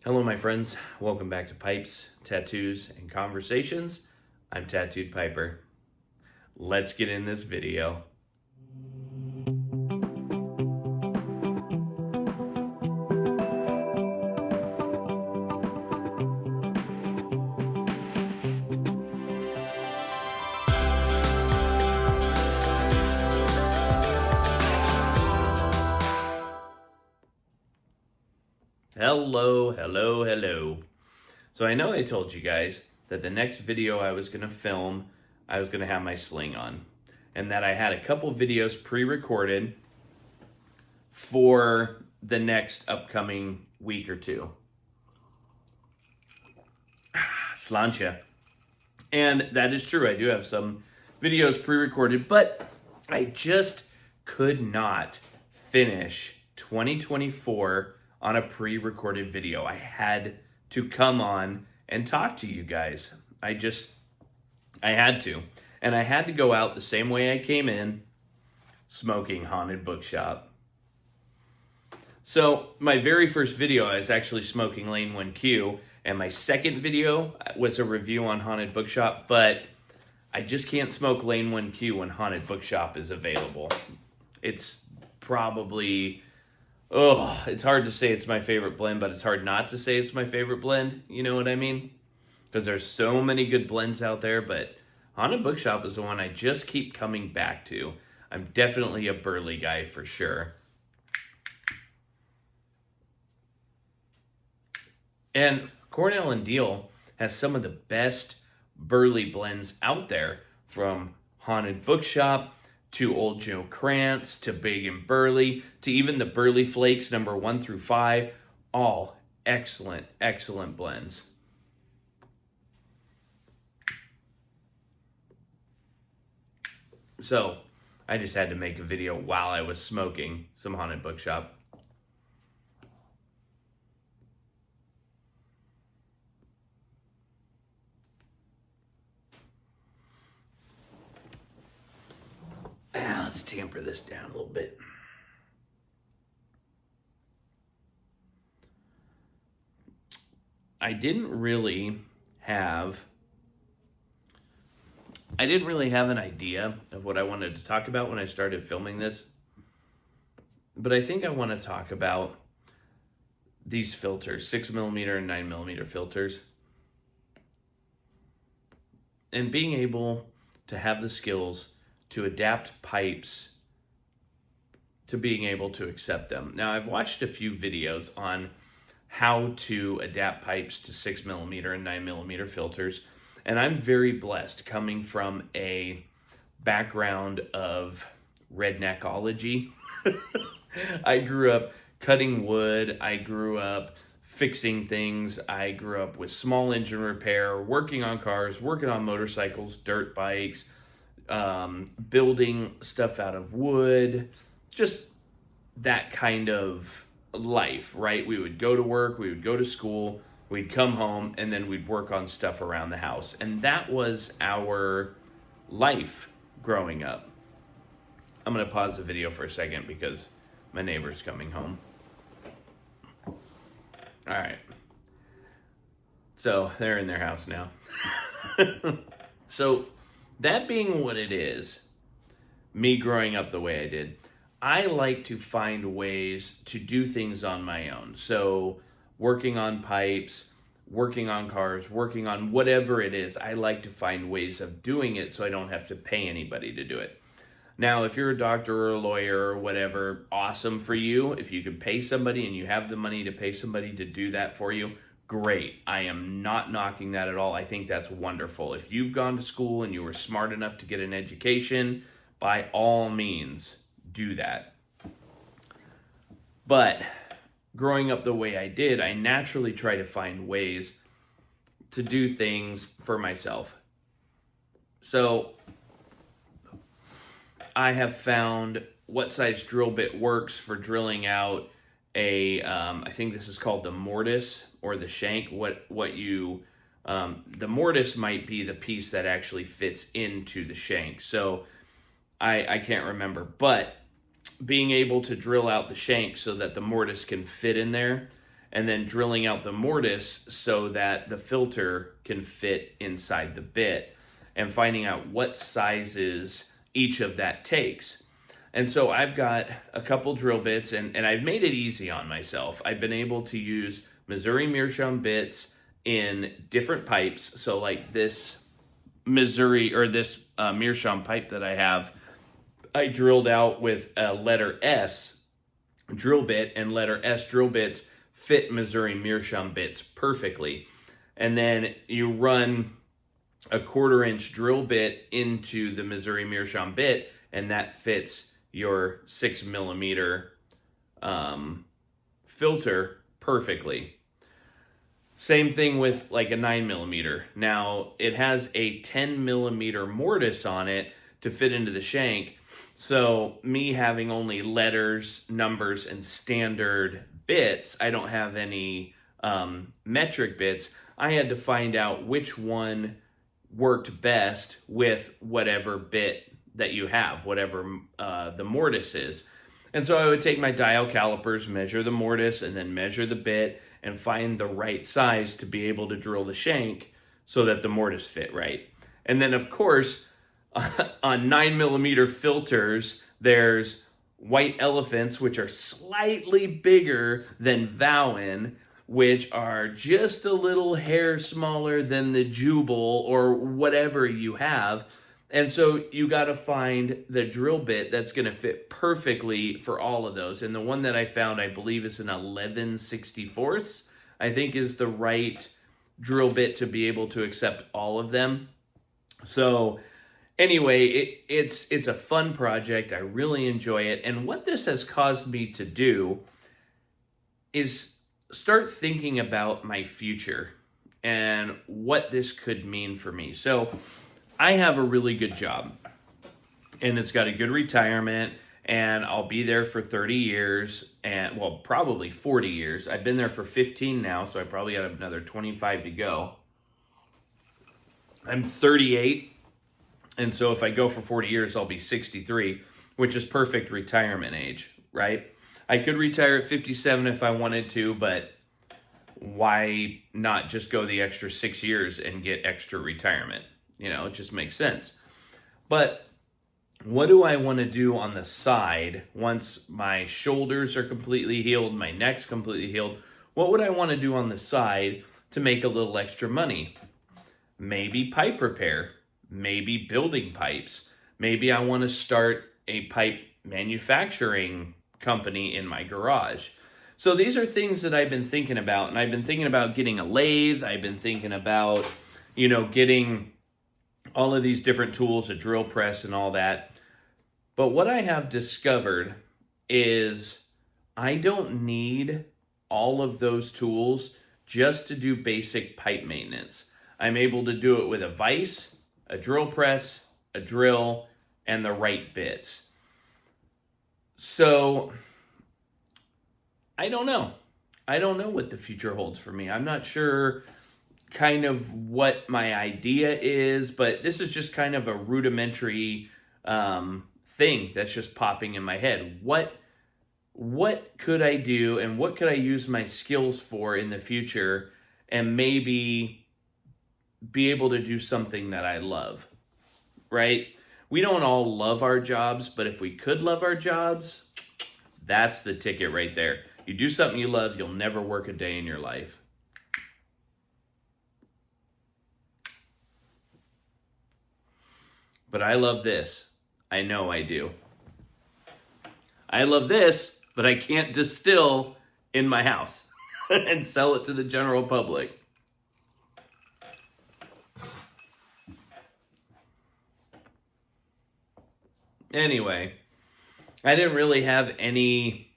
Hello, my friends. Welcome back to Pipes, Tattoos, and Conversations. I'm Tattooed Piper. Let's get in this video. Hello. So I know I told you guys that the next video I was going to film, I was going to have my sling on. And that I had a couple videos pre-recorded for the next upcoming week or two. Slancha. And that is true. I do have some videos pre-recorded, but I just could not finish 2024 on a pre-recorded video. I had to come on and talk to you guys. I had to. And I had to go out the same way I came in, smoking Haunted Bookshop. So my very first video, I was actually smoking Lane 1Q, and my second video was a review on Haunted Bookshop, but I just can't smoke Lane 1Q when Haunted Bookshop is available. It's probably... it's hard to say it's my favorite blend, but it's hard not to say it's my favorite blend. You know what I mean? Because there's so many good blends out there, but Haunted Bookshop is the one I just keep coming back to. I'm definitely a burley guy for sure. And Cornell and Deal has some of the best burley blends out there, from Haunted Bookshop to Old Joe Krantz, to Big and Burley, to even the Burley Flakes number 1 through 5. All excellent blends. So, I just had to make a video while I was smoking some Haunted Bookshop. Let's tamper this down a little bit. I didn't really have an idea of what I wanted to talk about when I started filming this. But I think I want to talk about these filters, 6mm and 9mm filters. And being able to have the skills to adapt pipes to being able to accept them. Now, I've watched a few videos on how to adapt pipes to 6mm and 9mm filters, and I'm very blessed coming from a background of redneckology. I grew up cutting wood, I grew up fixing things, I grew up with small engine repair, working on cars, working on motorcycles, dirt bikes, building stuff out of wood, just that kind of life, right? We would go to work, we would go to school, we'd come home, and then we'd work on stuff around the house. And that was our life growing up. I'm going to pause the video for a second because my neighbor's coming home. All right. So they're in their house now. So that being what it is, me growing up the way I did, I like to find ways to do things on my own. So working on pipes, working on cars, working on whatever it is, I like to find ways of doing it so I don't have to pay anybody to do it. Now, if you're a doctor or a lawyer or whatever, awesome for you. If you can pay somebody and you have the money to pay somebody to do that for you, great. I am not knocking that at all. I think that's wonderful. If you've gone to school and you were smart enough to get an education, by all means, do that. But growing up the way I did, I naturally try to find ways to do things for myself. So I have found what size drill bit works for drilling out I think this is called the mortise or the shank. The mortise might be the piece that actually fits into the shank. So I can't remember, but being able to drill out the shank so that the mortise can fit in there and then drilling out the mortise so that the filter can fit inside the bit, and finding out what sizes each of that takes. And so I've got a couple drill bits, and I've made it easy on myself. I've been able to use Missouri meerschaum bits in different pipes. So like this meerschaum pipe that I have, I drilled out with a letter S drill bit, and letter S drill bits fit Missouri meerschaum bits perfectly. And then you run a 1/4-inch drill bit into the Missouri meerschaum bit, and that fits your 6mm filter perfectly. Same thing with like a 9mm. Now it has a 10mm mortise on it to fit into the shank. So me having only letters, numbers, and standard bits, I don't have any metric bits. I had to find out which one worked best with whatever bit that you have, whatever the mortise is. And so I would take my dial calipers, measure the mortise, and then measure the bit, and find the right size to be able to drill the shank so that the mortise fit right. And then, of course, on 9mm filters, there's white elephants, which are slightly bigger than Vowen, which are just a little hair smaller than the Jubal or whatever you have. And so you got to find the drill bit that's going to fit perfectly for all of those. And the one that I found, I believe, is an 11/64, I think is the right drill bit to be able to accept all of them. So anyway, it's a fun project. I really enjoy it. And what this has caused me to do is start thinking about my future and what this could mean for me. So I have a really good job, and it's got a good retirement, and I'll be there for 30 years, and well, probably 40 years. I've been there for 15 now, so I probably got another 25 to go. I'm 38, and so if I go for 40 years, I'll be 63, which is perfect retirement age, right? I could retire at 57 if I wanted to, but why not just go the extra 6 years and get extra retirement? You know, it just makes sense. But what do I want to do on the side once my shoulders are completely healed, my neck's completely healed? What would I want to do on the side to make a little extra money? Maybe pipe repair, maybe building pipes. Maybe I want to start a pipe manufacturing company in my garage. So these are things that I've been thinking about, and I've been thinking about getting a lathe. I've been thinking about, getting all of these different tools, a drill press and all that. But what I have discovered is I don't need all of those tools just to do basic pipe maintenance. I'm able to do it with a vise, a drill press, a drill, and the right bits. So I don't know. I don't know what the future holds for me. I'm not sure kind of what my idea is, but this is just kind of a rudimentary thing that's just popping in my head. What could I do, and what could I use my skills for in the future, and maybe be able to do something that I love, right? We don't all love our jobs, but if we could love our jobs, that's the ticket right there. You do something you love, you'll never work a day in your life. But I love this. I know I do. I love this, but I can't distill in my house and sell it to the general public. Anyway, I didn't really have any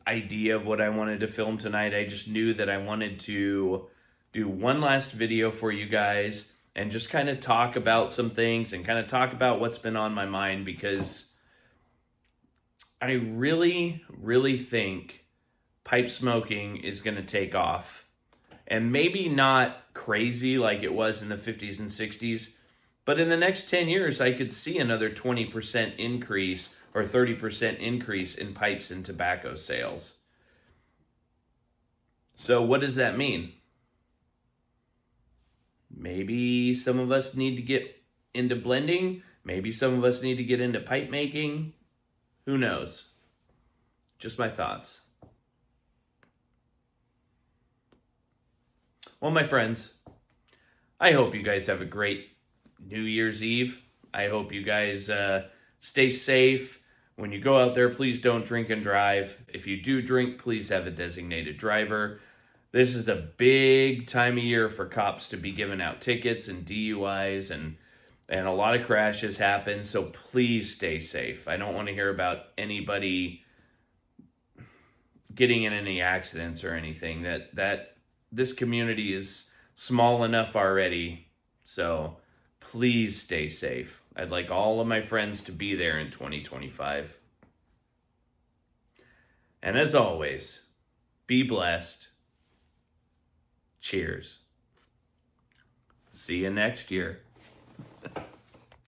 idea of what I wanted to film tonight. I just knew that I wanted to do one last video for you guys and just kind of talk about some things and kind of talk about what's been on my mind, because I really, really think pipe smoking is going to take off. And maybe not crazy like it was in the 50s and 60s, but in the next 10 years, I could see another 20% increase or 30% increase in pipes and tobacco sales. So what does that mean? Maybe some of us need to get into blending. Maybe some of us need to get into pipe making. Who knows? Just my thoughts. Well, my friends, I hope you guys have a great New Year's Eve. I hope you guys stay safe. When you go out there, please don't drink and drive. If you do drink, please have a designated driver. This is a big time of year for cops to be giving out tickets and DUIs, and a lot of crashes happen, so please stay safe. I don't want to hear about anybody getting in any accidents or anything. That this community is small enough already, so please stay safe. I'd like all of my friends to be there in 2025. And as always, be blessed. Cheers. See you next year.